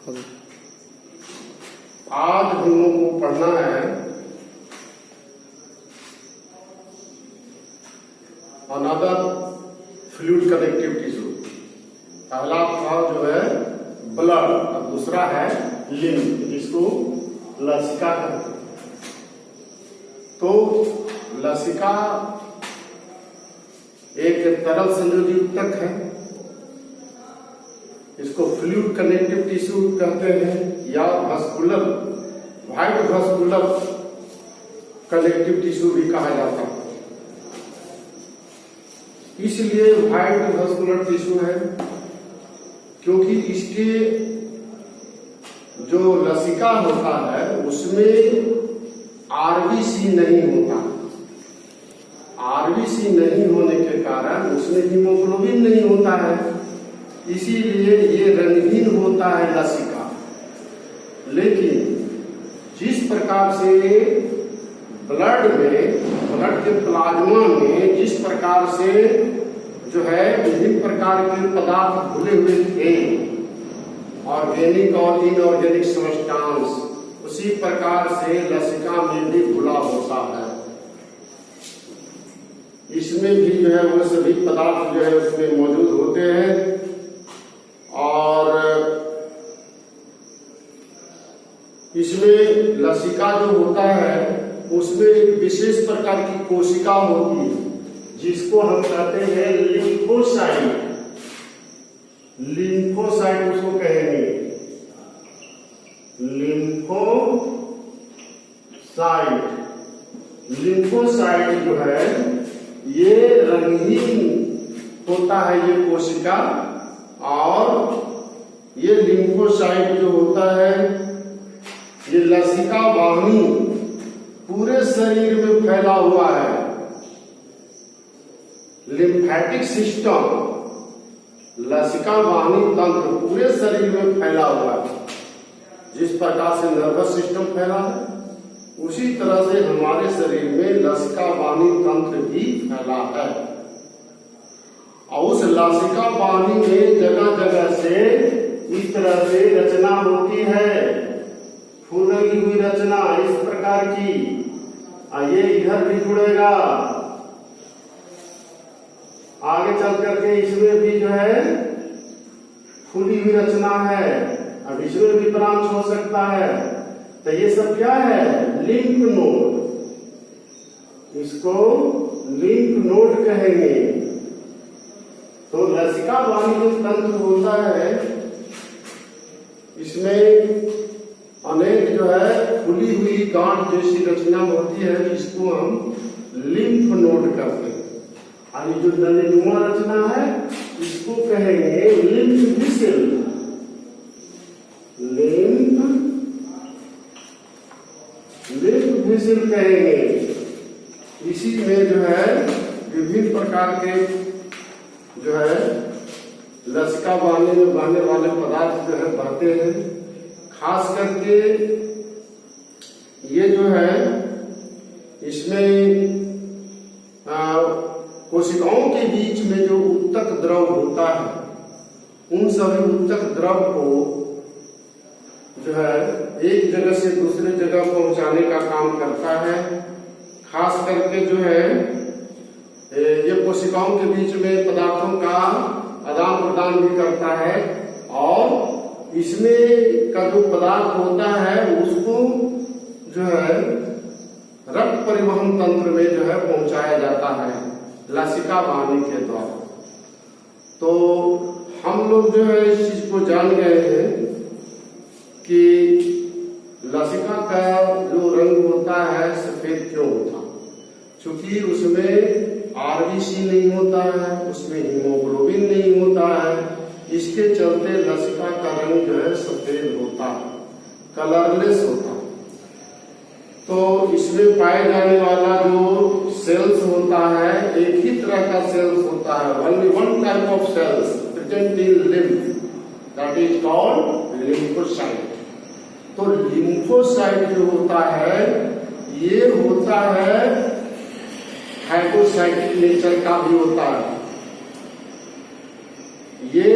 आज हम लोगों को पढ़ना है अनदर फ्लूइड कनेक्टिव टिश्यू। पहला था जो है ब्लड और दूसरा है लिम्फ, जिसको लसिका कहते हैं। तो लसिका एक तरल संयोजी ऊतक है, इसको फ्लूइड कनेक्टिव टिश्यू कहते हैं या वाइट वस्कुलर कनेक्टिव टिश्यू भी कहा जाता है। इसलिए वाइट वस्कुलर टिश्यू है क्योंकि इसके जो लसिका होता है उसमें आरबीसी नहीं होता। आरबीसी नहीं होने के कारण उसमें हीमोग्लोबिन नहीं होता है, इसीलिए ये रंगहीन होता है लसिका। लेकिन जिस प्रकार से ब्लड के प्लाज्मा में जिस प्रकार से जो है विभिन्न प्रकार के पदार्थ घुले हुए थे, ऑर्गेनिक और इनऑर्गेनिक सब्सटेंस, उसी प्रकार से लसिका में भी घुला होता है। इसमें भी जो है वो सभी पदार्थ जो है उसमें मौजूद होते हैं। और इसमें लसिका जो होता है उसमें एक विशेष प्रकार की कोशिका होती है जिसको हम कहते हैं लिम्फोसाइट। लिम्फोसाइट उसको कहेंगे, लिम्फोसाइट जो है ये रंगहीन होता है ये कोशिका। और ये लिम्फोसाइट जो होता है ये लसिका वाहिनी पूरे शरीर में फैला हुआ है। लिम्फेटिक सिस्टम, लसिका वाहिनी तंत्र पूरे शरीर में फैला हुआ है। जिस प्रकार से नर्वस सिस्टम फैला है उसी तरह से हमारे शरीर में लसिका वाहिनी तंत्र भी फैला है। और उस लसिका वाहिनी में जगह जगह से इस तरह से रचना होती है, फूली हुई रचना इस प्रकार की। ये इधर भी जुड़ेगा, आगे चल करके इसमें भी जो है फूली हुई रचना है, अब इसमें भी ब्रांच हो सकता है। तो ये सब क्या है? लिंफ नोड, इसको लिंफ नोड कहेंगे। तो लसिका वाहिनी जो तंत्र होता है इसमें अनेक जो है खुली हुई गांठ जैसी रचना होती है जिसको हम लिंफ नोड कहते हैं। और ये जो नलीनुमा रचना है इसको कहेंगे लिंफ विसल। लिंफ विसल कहेंगे। इसी में जो है विभिन्न प्रकार के जो है लसिका वाहिनी में बहने वाले पदार्थ जो है बहते हैं। खास करके ये जो है इसमें कोशिकाओं के बीच में जो उत्तक द्रव होता है उन सभी उत्तक द्रव को जो है एक जगह से दूसरे जगह पहुंचाने का काम करता है। खास करके जो है ये कोशिकाओं के बीच में पदार्थों का आदान प्रदान भी करता है और इसमें का जो पदार्थ होता है उसको जो है रक्त परिवहन तंत्र में जो है पहुंचाया जाता है लसिका वाहिनी के द्वारा। तो हम लोग जो है इस चीज को जान गए हैं कि लसिका का जो रंग होता है सफेद क्यों होता, क्योंकि उसमें आरबीसी नहीं होता है, उसमें हीमोग्लोबिन नहीं होता है। इसके चलते लसिका का रंग जो है सफेद होता है, कलरलेस होता है। तो इसमें पाए जाने वाला जो सेल्स होता है एक ही तरह का सेल्स होता है, only one type of cells present in lymph, that is called lymphocyte। तो लिम्फोसाइट जो होता है ये होता है हाइपोसाइटिक नेचर का भी होता है। ये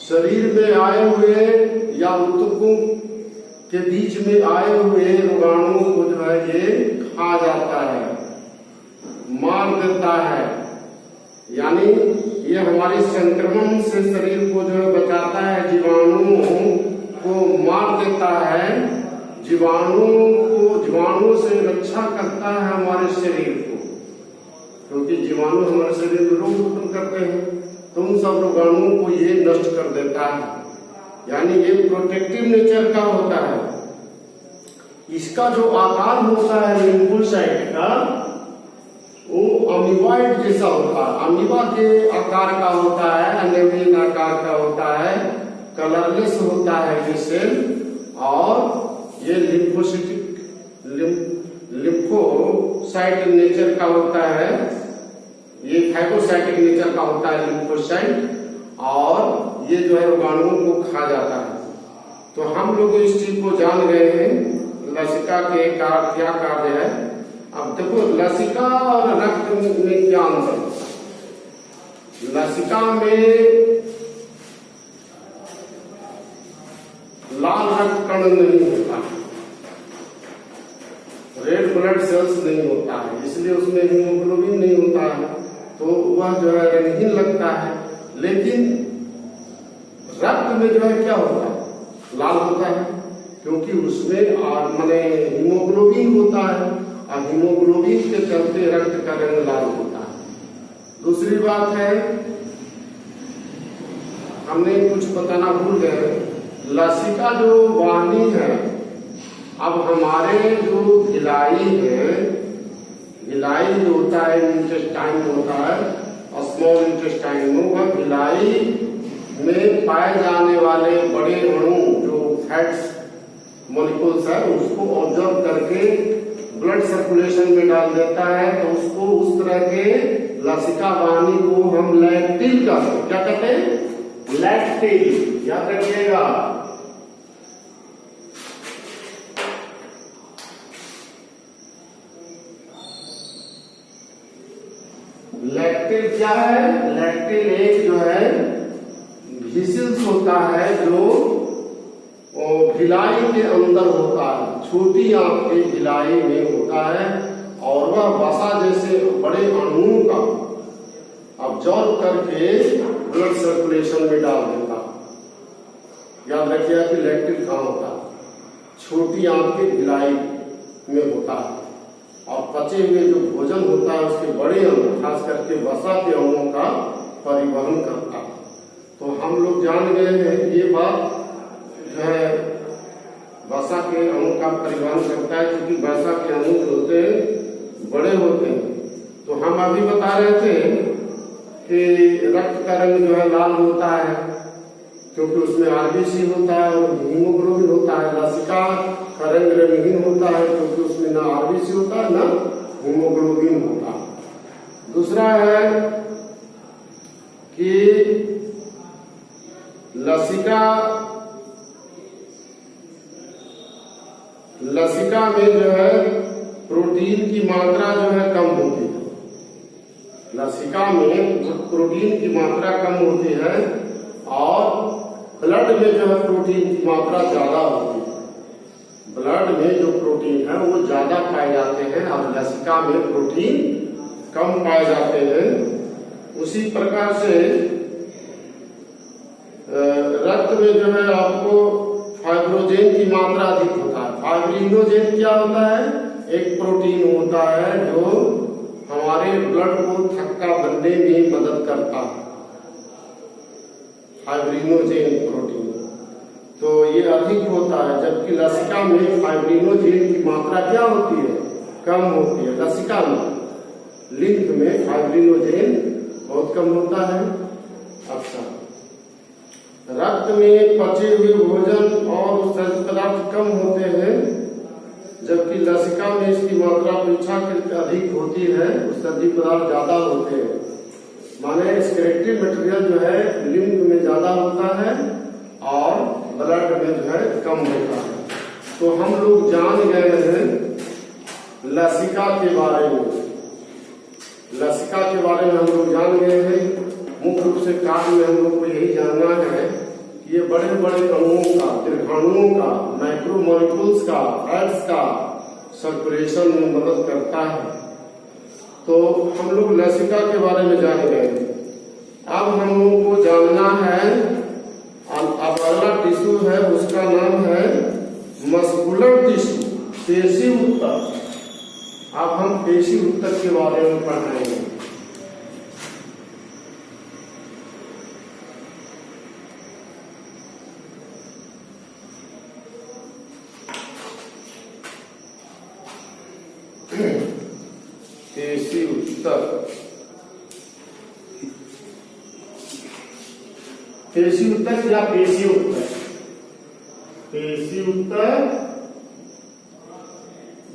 शरीर में आए हुए या ऊतकों के बीच में आए हुए रोगाणुओं को जो है ये खा जाता है, मार देता है। यानी ये हमारे संक्रमण से शरीर को जो है बचाता है, जीवाणुओं को मार देता है, जीवाणुओं से रक्षा करता है हमारे शरीर को, क्योंकि जीवाणु हमारे शरीर में रोग उत्पन्न करते हैं, तो उन सब रोगाणुओं को ये नष्ट कर देता है। यानी ये प्रोटेक्टिव नेचर का होता है। इसका जो आकार होता है लिम्फोसाइट का, वो अमीबॉइड जैसा होता है, अमीबा के आकार का होता है, एनेमियन आकार का होता है, कलरलेस होता है ये सेल। और ये लिम्फोसाइट नेचर का होता है, ये फाइब्रोसाइटिक नेचर का होता है लिम्फोसाइट, और ये जो है रोगाणुओं को खा जाता है। तो हम लोग इस चीज को जान गए हैं, लसिका के क्या कार्य है। अब देखो लसिका और रक्त में क्या अंतर होता है। लसिका में लाल रक्त कण नहीं होता, रेड ब्लड सेल्स नहीं होता है, इसलिए उसमें हीमोग्लोबिन नहीं होता है, तो वह जो है रंगहीन लगता है। लेकिन रक्त में जो है क्या होता है, लाल होता है, क्योंकि उसमें माने हीमोग्लोबिन होता है, और हीमोग्लोबिन के चलते रक्त का रंग लाल होता है। दूसरी बात है, हमने कुछ बताना भूल गए, लसिका जो वाहिनी है, अब हमारे जो भिलाई है, भिलाई जो होता है इंटेस्टाइन होता है, स्मॉल इंटेस्टाइन में, वह भिलाई में पाए जाने वाले बड़े अणु जो फैट्स मॉलिक्यूल्स है, उसको ऑब्जर्व करके ब्लड सर्कुलेशन में डाल देता है। तो उसको उस तरह के लसिका वाहिनी को हम लैक्टिल का, क्या कहते हैं, लैक्टिल, याद रखिएगा। लैक्टिल क्या है, लैक्टिल एक जो है विसिल्स होता है, जो भिलाई के अंदर होता है, छोटी आंत के भिलाई में होता है, और वह वसा जैसे बड़े अणुओं का ऑब्जॉर्व करके ब्लड सर्कुलेशन में डाल देता। याद रखिएगा कि लैक्टिल कहाँ होता है, छोटी आंत के भिलाई में होता है, और पचे हुए जो भोजन होता है उसके बड़े अणु, खास करके वसा के अणुओं का परिवहन करता है। तो हम लोग जान गए हैं ये बात जो है, वसा के अणु का परिवहन करता है, क्योंकि वसा के अणु जो होते हैं बड़े होते हैं। तो हम अभी बता रहे थे कि रक्त का रंग जो है लाल होता है, क्योंकि उसमें आरबीसी होता है और हीमोग्लोबिन होता है। लसिका का रंग रंगहीन होता है, क्योंकि उसमें ना आरबीसी होता है ना हीमोग्लोबिन होता है। दूसरा है कि लसिका में जो है प्रोटीन की मात्रा जो है कम होती है, लसिका में प्रोटीन की मात्रा कम होती है, और ब्लड में जो है प्रोटीन की मात्रा ज्यादा होती है। ब्लड में जो प्रोटीन है वो ज्यादा पाए जाते हैं, और लसिका में प्रोटीन कम पाए जाते हैं। उसी प्रकार से रक्त में जो है आपको फाइब्रोजेन की मात्रा अधिक होता है। फाइब्रिनोजेन क्या होता है, एक प्रोटीन होता है जो हमारे ब्लड को थक्का बनने में मदद करता है, फाइब्रिनोजेन प्रोटीन, तो ये अधिक होता है। जबकि लसिका में फाइब्रिनोजेन की मात्रा क्या होती है, कम होती है। लसिका में, लिंक में फाइब्रिनोजेन बहुत कम होता है। अच्छा, रक्त में पचे हुए भोजन और उत्सर्जित पदार्थ कम होते हैं, जबकि लसिका में इसकी मात्रा अपेक्षाकृत अधिक होती है, उत्सर्जित पदार्थ ज्यादा होते हैं। माने एक्सक्रीटरी मटेरियल जो है लिम्फ में ज्यादा होता है और ब्लड में जो है कम होता है। तो हम लोग जान गए हैं लसिका के बारे में, लसिका के बारे में हम लोग जान गए हैं। मुख्य रूप से कार्य में हम लोग को यही जानना है ये बड़े बड़े अणुओं का, दीर्घाणुओं का, मैक्रोमोलिक्यूल्स का, फैट्स का सर्कुलेशन में मदद करता है। तो हम लोग लसिका के बारे में जान गए। अब हम लोगों को जानना है, अब अगला टिश्यू है उसका नाम है मस्कुलर टिश्यू, पेशी ऊतक। अब हम पेशी ऊतक के बारे में पढ़ाएंगे। पेशी ऊतक, पेशी ऊतक या पेशी ऊतक, पेशी ऊतक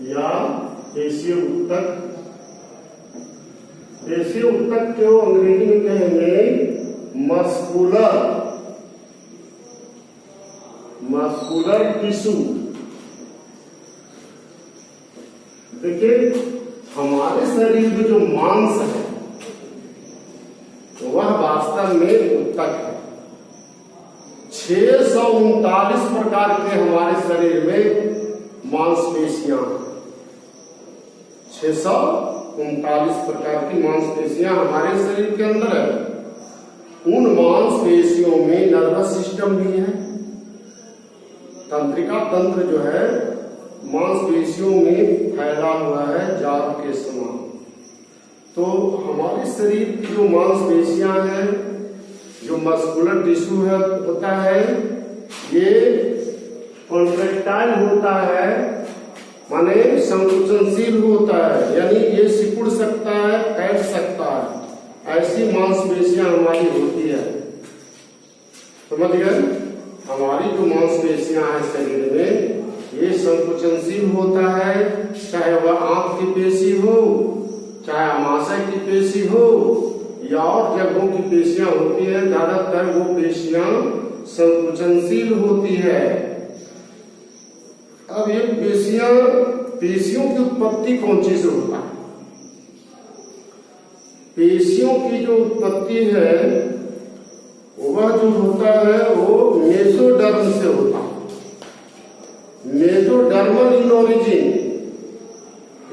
या पेशी ऊतक। पेशी ऊतक को अंग्रेजी में कहेंगे मस्कुलर टिश्यू। देखिए, हमारे शरीर में जो मांस है वह वास्तव में ऊतक है। 639 प्रकार के हमारे शरीर में मांसपेशियां हैं। 639 प्रकार की मांसपेशियां हमारे शरीर के अंदर है। उन मांसपेशियों में नर्वस सिस्टम भी है। तंत्रिका तंत्र जो है मांसपेशियों में फैला हुआ है जाल के समान। तो हमारे शरीर की जो मांसपेशियां हैं, जो मस्कुलर टिश्यू है होता है, ये कॉन्ट्रैक्टाइल होता है, माने संकुचनशील होता है, यानी ये सिकुड़ सकता है, फैल सकता है। ऐसी मांसपेशियां हमारी होती है। समझ गए? हमारी जो मांसपेशियां हैं शरीर में, ये संकुचनशील होता है, चाहे वह आंख की पेशी हो, चाहे अमाशय की पेशी हो, या और जगहों की पेशियां होती है। ज्यादातर वो पेशियां संकुचनशील होती है। अब ये पेशियों की उत्पत्ति कौन सी से होता है? पेशियों की जो उत्पत्ति है वह जो होता है वो मेसोडर्म से होता है। Mesodermal in origin,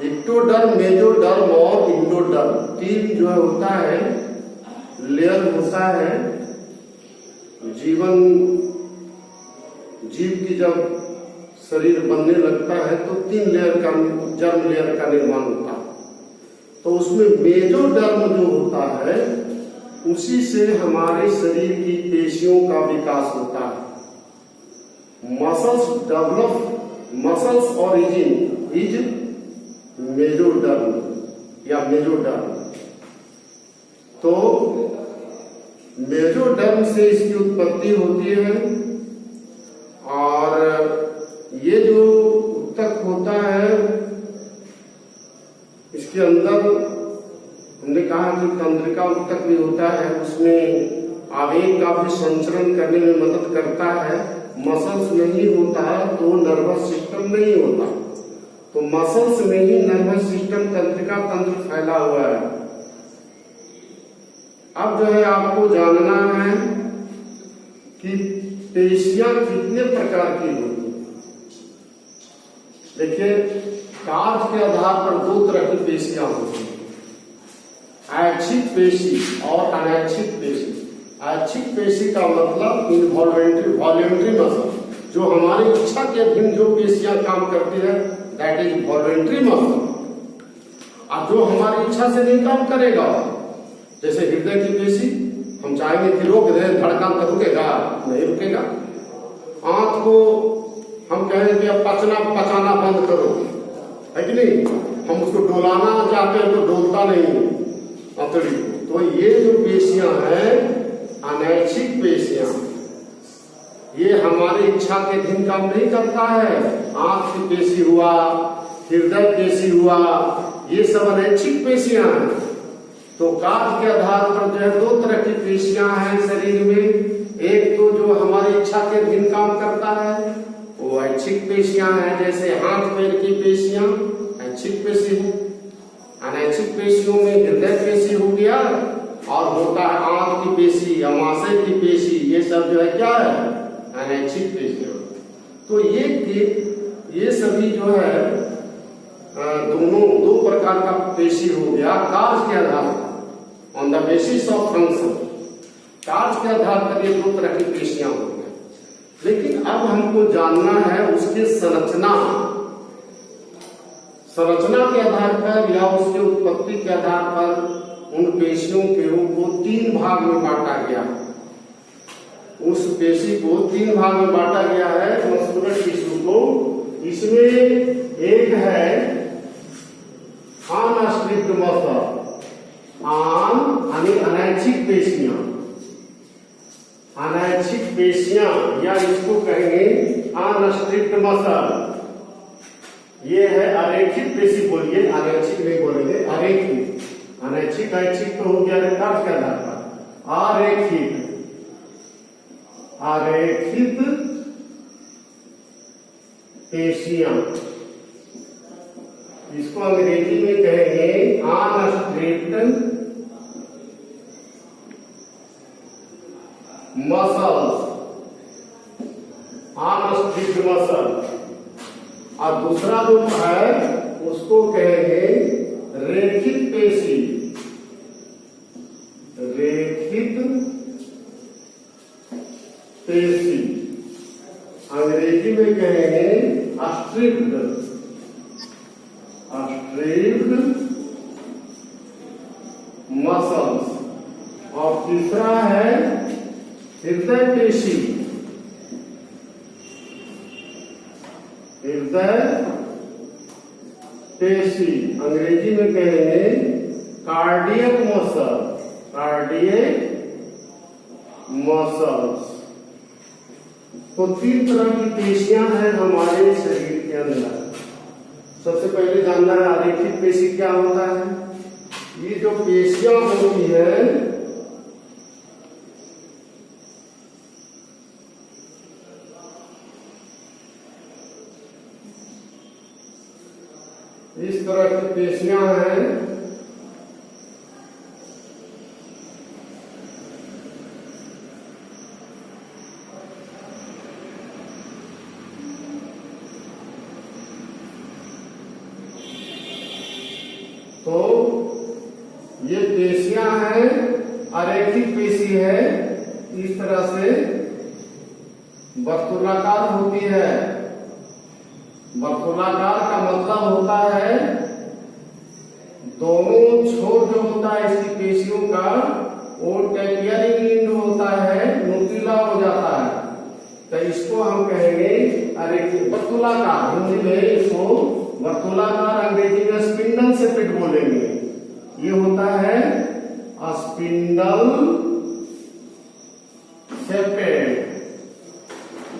ectoderm, mesoderm और इंडोडर्म, तीन जो है होता है, लेयर होता है। जीव की जब शरीर बनने लगता है तो 3 लेयर का, जर्म लेयर का निर्माण होता है। तो उसमें मेसोडर्म जो होता है उसी से हमारे शरीर की पेशियों का विकास होता है। मसल्स ओरिजिन इज मेसोडर्म या मेसोडर्म। तो मेसोडर्म से इसकी उत्पत्ति होती है। और ये जो ऊतक होता है, इसके अंदर हमने कहा कि तंत्रिका ऊतक भी होता है, उसमें आवेग का भी संचरण करने में मदद करता है। मसल्स नहीं होता तो नर्वस सिस्टम नहीं होता। तो मसल्स में ही नर्वस सिस्टम, तंत्रिका तंत्र फैला हुआ है। अब जो है आपको जानना है कि पेशियां कितने प्रकार की होती हैं। देखिए, कार्य के आधार पर 2 तरह की पेशियां होती हैं, ऐच्छिक पेशी और अनैच्छिक पेशी। ऐच्छिक पेशी का मतलब वॉलंटरी मसल, जो हमारी इच्छा के अधीन जो पेशियां काम करती है, दैट इज वॉलंटरी मसल। अब जो हमारी इच्छा से नहीं काम करेगा, जैसे हृदय की पेशी, हम चाहेंगे कि रोक दें, धड़कन तो रुकेगा नहीं, रुकेगा। आंख को हम कहें कि अब पचाना बंद करो, है कि नहीं, हम उसको डोलाना चाहते हैं तो डोलता नहीं अंतड़ी को। तो ये जो पेशियां हैं अनैच्छिक पेशियां, ये हमारी इच्छा के अधीन काम नहीं करता है। आंख की पेशी हुआ, हृदय पेशी हुआ, ये सब अनैच्छिक पेशियां हैं। तो कार्य के आधार पर जो है 2 तरह की पेशियां हैं शरीर में। एक तो जो हमारी इच्छा के अधीन काम करता है वो ऐच्छिक पेशियां हैं, जैसे हाथ पैर की पेशियां ऐच्छिक पेशी है। अनैच्छिक पेशियों में हृदय पेशी हो गया और होता है आंत की पेशी, अमाशय की पेशी, ये सब जो है क्या है, अनैच्छिक पेशियां। तो ये सभी जो है दोनों दो प्रकार का पेशी हो गया कार्य के आधार पर, on the basis of function, कार्य के आधार पर ये दो तरह की पेशियां हो गई। लेकिन अब हमको जानना है उसकी संरचना के आधार पर या उसके उत्पत्ति के आधार पर उन पेशियों के रूप को 3 भाग में बांटा गया है। उस पेशी को 3 भाग में बांटा गया है मस्कुलर टिश्यू को। इसमें एक है अनस्ट्रिक्ट मसल, यानी अनैच्छिक पेशियां, अनैच्छिक पेशियां या इसको कहेंगे अनस्ट्रिक्ट मसल। ये है अरेखित पेशी, बोलिए अनैच्छिक नहीं बोलेंगे, अरेखित। अनैच्छिक ऐच्छिक तो हो गया कार्य के आधार पर। अरेखित पेशियां, इसको अंग्रेजी में कहेंगे अनस्ट्रिक्ट मसल्स, अनस्ट्रिक्ट मसल। और दूसरा जो है उसको कहेंगे रेखित पेशी, रेखित पेशी, अंग्रेजी में कहेंगे स्ट्रिक्ट मसल्स। और तीसरा है हृदय पेशी, हृदय पेशी, अंग्रेजी में कहेंगे कार्डियक मसल, कार्डियक मसल्स। तो 3 तरह की पेशियां हैं हमारे शरीर के अंदर। सबसे पहले जानना है अरेखित पेशी क्या होता है। ये जो पेशियां होती है इस तरह की पेशियां हैं। तो ये पेशियां हैं, अरेखित पेशी है, इस तरह से वर्तुलाकार होती है। वर्तुलाकार का मतलब होता है दोनों छोर जो होता है इसकी पेशियों का वो टेपियरिंग एंड होता है, नुकीला हो जाता है। तो इसको हम कहेंगे अरेखित वर्तुलाकार, हिंदी में इसको वर्तुलाकार, अंग्रेजी में स्पिंडल सेपेट बोलेंगे। ये होता है स्पिंडल सेपेट,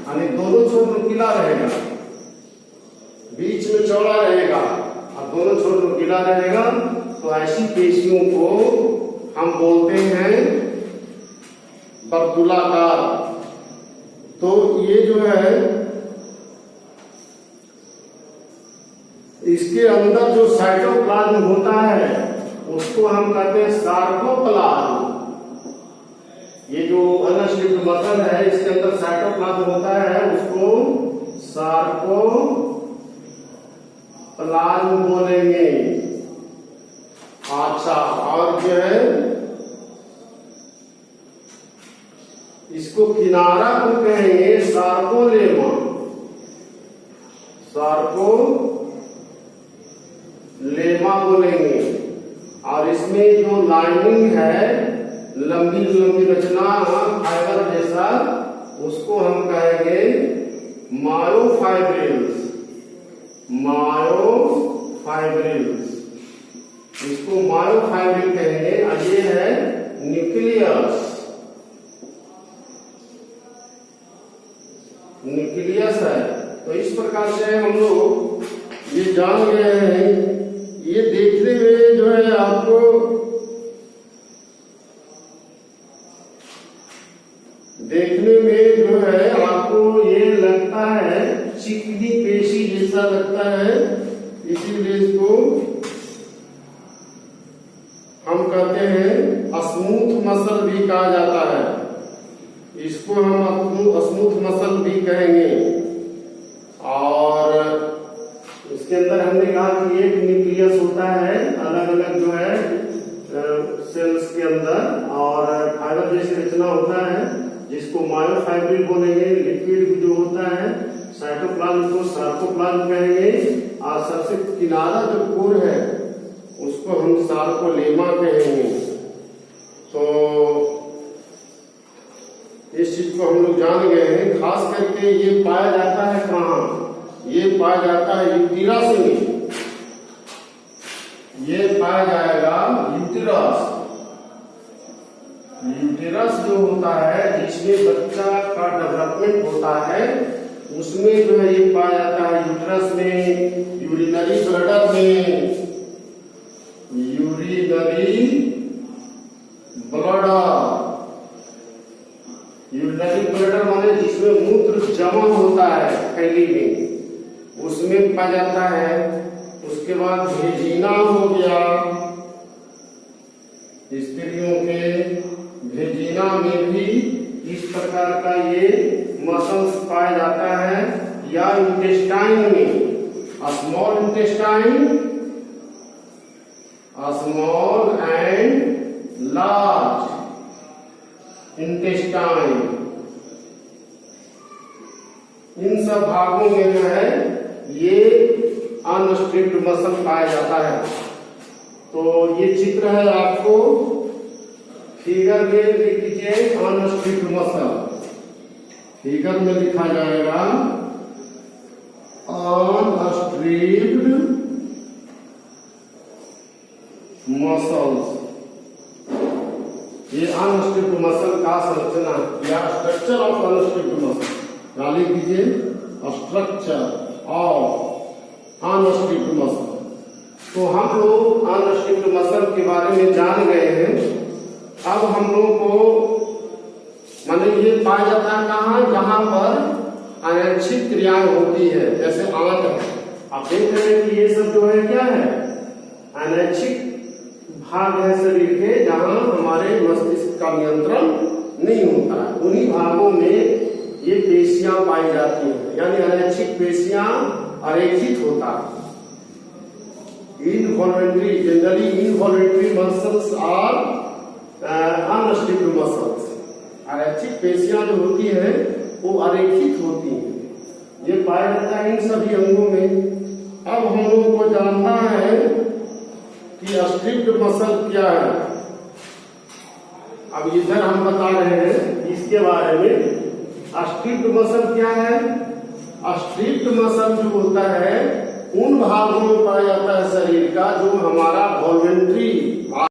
यानी दोनों छोर नुकीला रहेगा, बीच में चौड़ा रहेगा और दोनों छोर नुकीला रहेगा। तो ऐसी पेशियों को हम बोलते हैं वर्तुलाकार। तो ये जो है इसके अंदर जो साइटोप्लाज्म होता है उसको हम कहते हैं सार्कोप्लाज्म। ये जो अनस्ट्रिक्ट मसल है इसके अंदर साइटोप्लाज्म होता है, उसको सार्कोप्लाज्म बोलेंगे। अच्छा, और जो है इसको किनारा को कहेंगे सार्कोलेमा, सार्कोलेमा बोलेंगे। और इसमें जो लाइनिंग है, लंबी लंबी रचना फाइबर जैसा, उसको हम कहेंगे मायोफाइब्रिल्स, मायोफाइब्रिल्स, इसको मायोफाइब्रिल कहेंगे। और ये है न्यूक्लियस, न्यूक्लियस है। तो इस प्रकार से हम लोग ये जान गए हैं। ये देखने में जो है आपको ये लगता है चिकनी पेशी जैसा लगता है, इसीलिए इसको हम कहते हैं स्मूथ भी कहा जाता है। इसको हम स्मूथ मसल भी कहेंगे। और इसके अंदर हमने कहा कि एक न्यूक्लियस होता है, अलग अलग जो है सेल्स के अंदर, और फाइबर जैसी रचना होता है जिसको मायोफाइब्रिल बोलेंगे। लिक्विड जो होता है साइटोप्लाज्म को सार्कोप्लाज्म कहेंगे। और सबसे किनारा जो कोर है उसको हम सार्कोलेमा कहेंगे। तो इस चीज को हम लोग जान गए हैं। खास करके ये पाया जाता है कहाँ? ये पाया जाता है यूटिरस में। ये पाया जाएगा यूटिरस। यूटिरस जो होता है जिसमें बच्चा का डेवलपमेंट होता है, उसमें जो है ये पाया जाता है यूटिरस में, यूरिनरी ब्लडर में। यूरिनरी ब्लडर, यूरिनरी ब्लडर माने जिसमें मूत्र जमा होता है थैली में, उसमें पाया जाता है। उसके बाद भेजीना हो गया, स्त्रियों के भेजीना में भी इस प्रकार का ये मसल्स पाया जाता है। या इंटेस्टाइन में, small intestine, small and large intestine, इन सब भागों में जो है ये अनस्ट्रिक्ट मसल पाया जाता है। तो ये चित्र है, आपको फिगर में लिख लीजिए अनस्ट्रिक्ट मसल। फिगर में लिखा जाएगा अनस्ट्रिक्ट मसल्स। ये अनस्ट्रिक्ट मसल का संरचना या स्ट्रक्चर ऑफ अनस्ट्रिक्ट मसल। क्या लिख दीजिए? Structure of unstrict muscle. तो हम लोग अनस्ट्रिक्ट मसल के बारे में जान गए हैं। अब हम लोग को माने ये पाया जाता है कहाँ? जहां पर अनैच्छिक क्रियाएं होती है, जैसे आंत है। आप देख रहे हैं कि ये सब जो है क्या है? अनैच्छिक भाग है शरीर के, जहां हमारे मस्तिष्क का नियंत्रण नहीं होता है। उन्हीं भागों में ये पेशियां पाई जाती हैं, यानी अनैच्छिक पेशियां अरेखित होता है। इनवॉल्युंटरी, जनरली इनवॉल्युंटरी मसल्स आर अनस्ट्रिक्ट मसल्स। अनैच्छिक पेशियां जो होती है वो अरेखित होती हैं। ये पाया जाता है इन सभी अंगों में। अब हम लोगों को जानना है कि स्ट्रिक्ट मसल क्या है। अब इधर हम बता रहे हैं इसके बारे में। स्ट्रिक्ट मसल क्या है? स्ट्रिक्ट मसल जो होता है उन भागों में पाया जाता है शरीर का जो हमारा वॉल्यूंटरी भाग।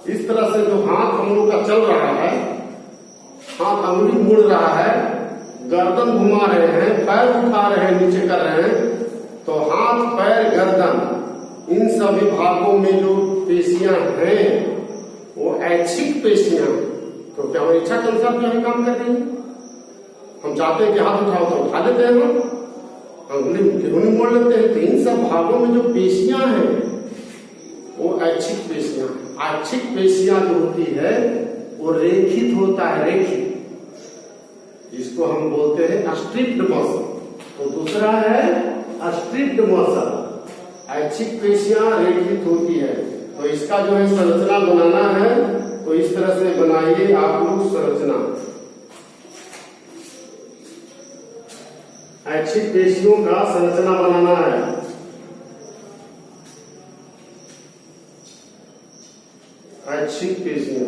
इस तरह से जो हाथ हम लोग का चल रहा है, हाथ अंगुली मुड़ रहा है, गर्दन घुमा रहे हैं, पैर उठा रहे हैं, नीचे कर रहे हैं, तो हाथ, पैर, गर्दन, इन सभी भागों में जो पेशियां हैं वो ऐच्छिक पेशियां। तो क्या हमारी इच्छा के अनुसार जो है काम कर रही है? हम चाहते हैं कि हाथ उठाओ तो उठा लेते हैं, हम अंगुली मोड़ लेते हैं। तो इन सब भागों में जो पेशियां हैं वो ऐच्छिक पेशियां। ऐच्छिक पेशियां जो होती है वो रेखित होता है, रेखित, जिसको हम बोलते हैं स्ट्रिक्ट मसल। तो दूसरा है स्ट्रिक्ट मसल। ऐच्छिक पेशियां रेखित होती है। तो इसका जो है संरचना बनाना है तो इस तरह से बनाइए आप लोग संरचना। ऐच्छिक पेशियों का संरचना बनाना है। ऐच्छिक पेशियां,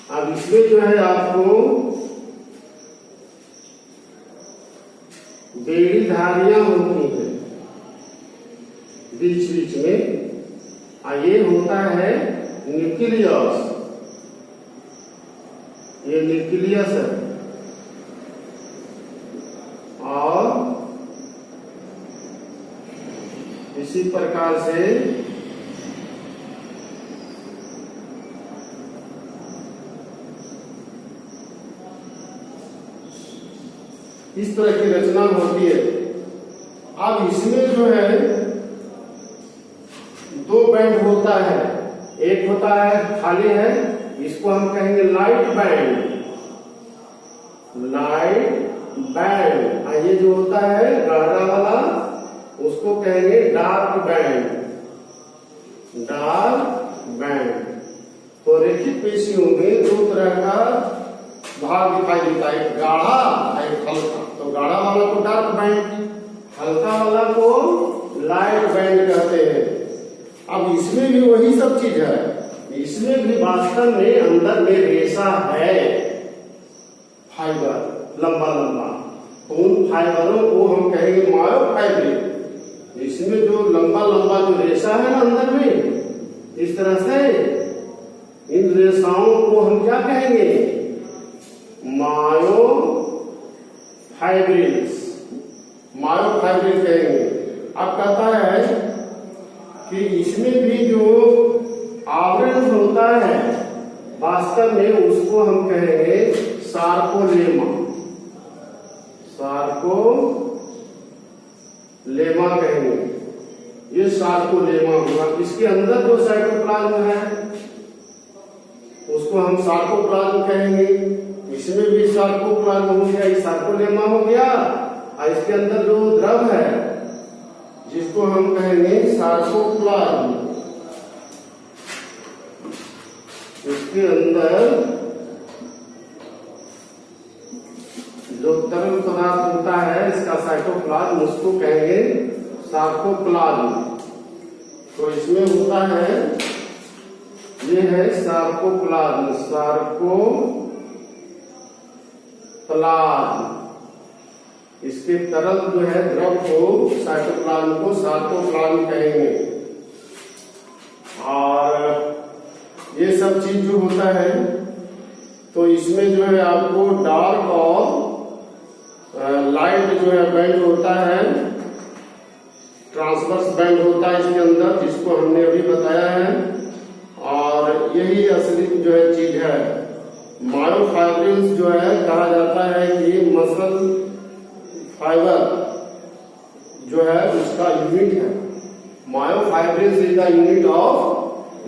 अब इसमें जो है आपको बेड़ीधारियां होती हैं बीच बीच में। ये होता है न्यूक्लियस। ये न्यूक्लियस है। और इसी प्रकार से इस तरह की रचना होती है। अब इसमें जो है दो बैंड होता है, एक होता है खाली है, इसको हम कहेंगे लाइट बैंड, लाइट बैंड। ये जो होता है गहरा वाला उसको कहेंगे डार्क बैंड, डार्क बैंड। तो रेखित पेशियों में दो तरह का भाग दिखाई देता है, एक गाढ़ा एक हल्का। तो गाढ़ा वाला को डार्क बैंड, हल्का वाला को लाइट बैंड कहते हैं। अब इसमें भी वही सब चीज है, इसमें भी वास्तव में अंदर में रेशा है, फाइबर लंबा लंबा। तो उन फाइबरों को हम कहेंगे मायोफाइब्रिन। इसमें जो लंबा लंबा जो रेशा है ना अंदर में, इस तरह से इन रेशाओं को हम क्या कहेंगे, मायोफाइब्रिल्स, मायोफाइब्रिल कहेंगे। अब कहता है कि इसमें भी जो आवरण होता है वास्तव में उसको हम कहेंगे सार्कोलेमा, सार्कोलेमा कहेंगे। ये सार्कोलेमा हुआ। इसके अंदर जो साइटोप्लाज्म है उसको हम सार्कोप्लाज्म कहेंगे। इसमें भी सार्कोप्लाज्म हो गया, ये सार्कोलेमा हो गया। और इसके अंदर जो द्रव है जिसको हम कहेंगे सार्कोप्लाज्म, इसके अंदर जो तरल पदार्थ होता है इसका साइटोप्लाज्म, उसको कहेंगे सार्कोप्लाज्म। तो इसमें होता है, ये है सार्कोप्लाज्म, सार्कोप्लाज्म। इसके तरल जो है द्रव को साइटोप्लाज्म को सार्कोप्लाज्म कहेंगे। और ये सब चीज जो होता है तो इसमें जो है आपको डार्क और लाइट जो है बैंड होता है, ट्रांसवर्स बैंड होता है इसके अंदर, जिसको हमने अभी बताया है। और यही असली जो है चीज है। मायोफाइब्रिल्स जो है कहा जाता है कि मसल फाइबर जो है उसका यूनिट है। Myofibrils is the unit of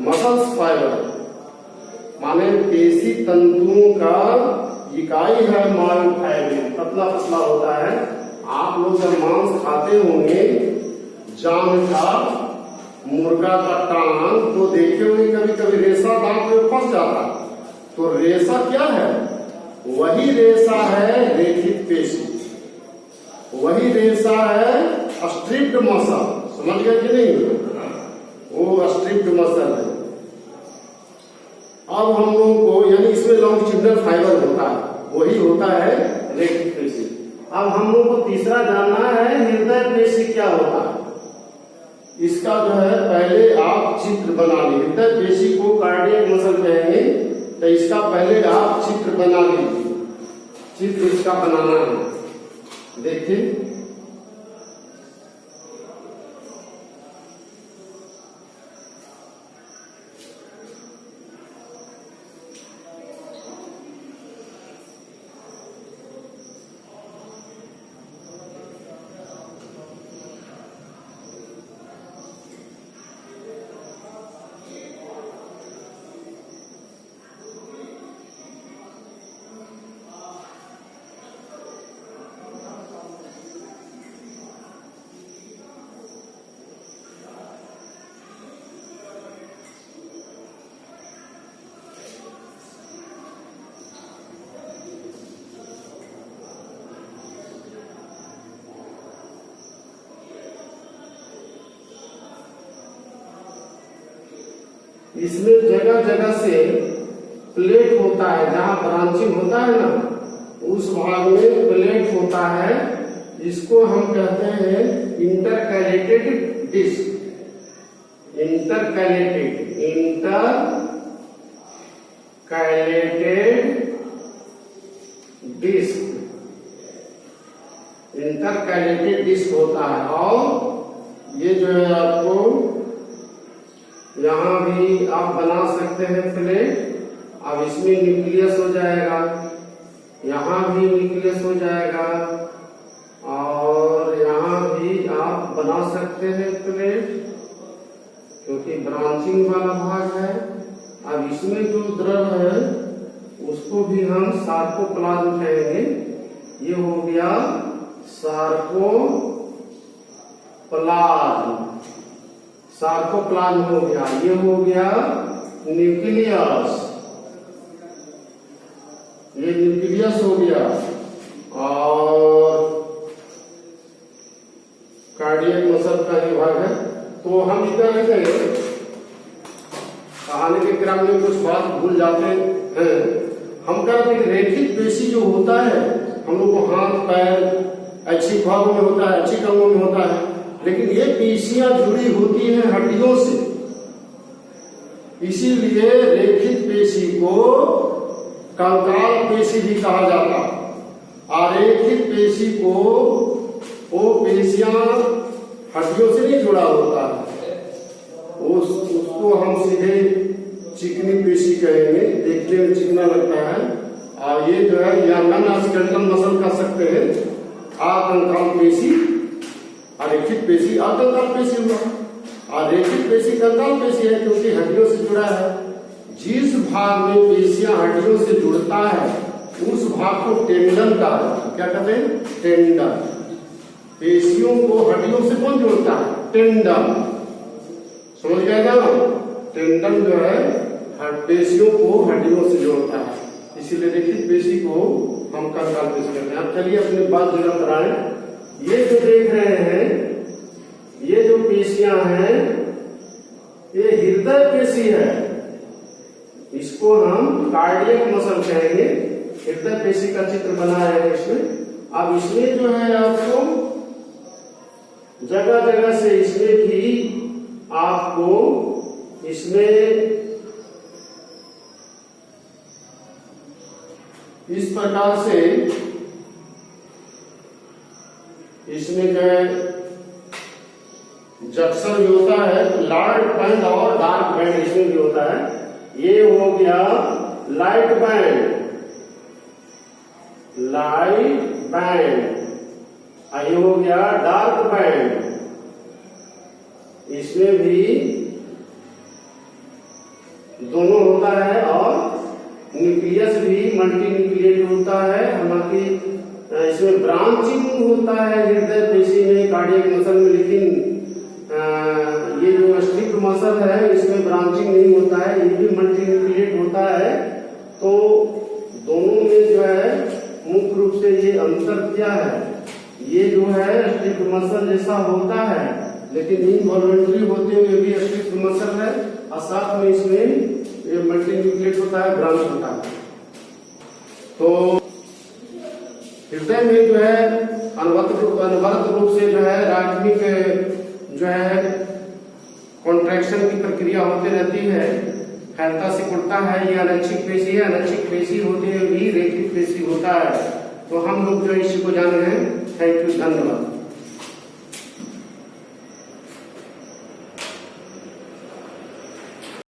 muscles fibre, माने पेशी तंतुओं का इकाई है मायोफाइब्रिल। पतला पतला होता है। आप लोग जब मांस खाते होंगे, जान का, मुर्गा का टांग, तो देखे होंगे कभी कभी रेशा दांत में फंस जाता। तो रेशा क्या है, वही रेशा है रेखित पेशी, वही रेशा है स्ट्रिप्ड मसल। समझ गए कि नहीं, वो स्ट्रिप्ड मसल है। अब हम लोगों को यानी इसमें लॉन्गिट्यूडिनल फाइबर होता है, वही होता है रेखित पेशी। अब हम लोग को तीसरा जानना है हृदय पेशी क्या होता है। इसका जो है पहले आप चित्र बना लीजिए। हृदय पेशी को कार्डियक मसल कहेंगे, तो इसका पहले आप चित्र बना लीजिए। चित्र इसका बनाना है, देखिए। इसमें जगह जगह से प्लेट होता है, जहां ब्रांचिंग होता है ना, उस भाग में प्लेट होता है। इसको हम कहते हैं intercalated disc, intercalated disc, intercalated disc होता है। और ये जो है आपको यहाँ भी आप बना सकते हैं प्लेट। अब इसमें न्यूक्लियस हो जाएगा, यहाँ भी न्यूक्लियस हो जाएगा, और यहाँ भी आप बना सकते हैं प्लेट, क्योंकि ब्रांचिंग वाला भाग है। अब इसमें जो द्रव है उसको भी हम सार्कोप्लाज्म कहेंगे। ये हो गया सार्कोप्लाज्म, सार्कोप्लाज्म हो गया। ये हो गया न्यूक्लियस, ये न्यूक्लियस हो गया। और कार्डियक मसल का ये भाग है। तो हम इधर कहानी के क्रम में कुछ बात भूल जाते हैं। हम कहते हैं रेखित पेशी जो होता है, हम लोग को हाथ पैर ऐच्छिक भागों में होता है, ऐच्छिक अंगों में होता है, लेकिन ये पेशियां जुड़ी होती हैं हड्डियों से। इसीलिए रेखित पेशी को कंकाल पेशी भी कहा जाता है। अरेखित पेशी को वो पेशियां हड्डियों से नहीं जुड़ा होता है, उसको हम सीधे चिकनी पेशी कहेंगे, देखने में चिकना लगता है। और ये जो है या नॉन स्केलेटल मसल कह सकते हैं। आकंकाल पेशी, अरेखित पेशी आकंकाल पेशी हुआ। अरेखित पेशी कंकाल पेशी है क्योंकि हड्डियों से जुड़ा है। जिस भाग में पेशियां हड्डियों से जुड़ता है उस भाग को टेंडन कहा जाता है। क्या कहते हैं? टेंडन। पेशियों को हड्डियों से कौन जोड़ता है? टेंडन। समझ गए ना? टेंडन जो है पेशियों को हड्डियों से जोड़ता है, इसीलिए रेखित पेशी को हम कंकाल पेशी कहते हैं। अब चलिए अपनी बात जगह पर आए। ये जो देख रहे हैं, ये जो पेशियां हैं, ये हृदय पेशी है। इसको हम कार्डियक मसल कहेंगे। हृदय पेशी का चित्र बनाया है इसमें। अब इसमें जो है आपको जगह जगह से इसमें भी आपको इसमें इस प्रकार से इसमें जो है जक्शन भी होता है, लाइट बैंड और डार्क बैंड इसमें भी होता है। ये हो गया लाइट बैंड, लाइट बैंड। ये हो गया डार्क बैंड। इसमें भी दोनों होता है और न्यूक्लियस भी मल्टी न्यूक्लिएट होता है। हालांकि इसमें ब्रांचिंग होता है हृदय पेशी में, कार्डियक मसल में, लेकिन ये जो स्टिक मसल है इसमें ब्रांचिंग नहीं होता है, ये भी मल्टी न्यूक्लिएट होता है। तो दोनों में जो है मुख्य रूप से ये अंतर क्या है? ये जो है स्टिक मसल जैसा होता है, लेकिन इनवॉल्वेंट्री होते हुए भी स्टिक मसल है, और साथ में इसमें ये मल्टी न्यूक्लिएट होता है, ब्रांच होता है। तो हृदय में जो है अनवरत रूप से जो है राइथमिक जो है कॉन्ट्रैक्शन की प्रक्रिया होती रहती है, फैलता सिकुड़ता है। ये अनैच्छिक पेशी है। अनैच्छिक पेशी होते हुए भी रेखित पेशी होता है। तो हम लोग जो इसी को जान रहे हैं। थैंक यू, धन्यवाद।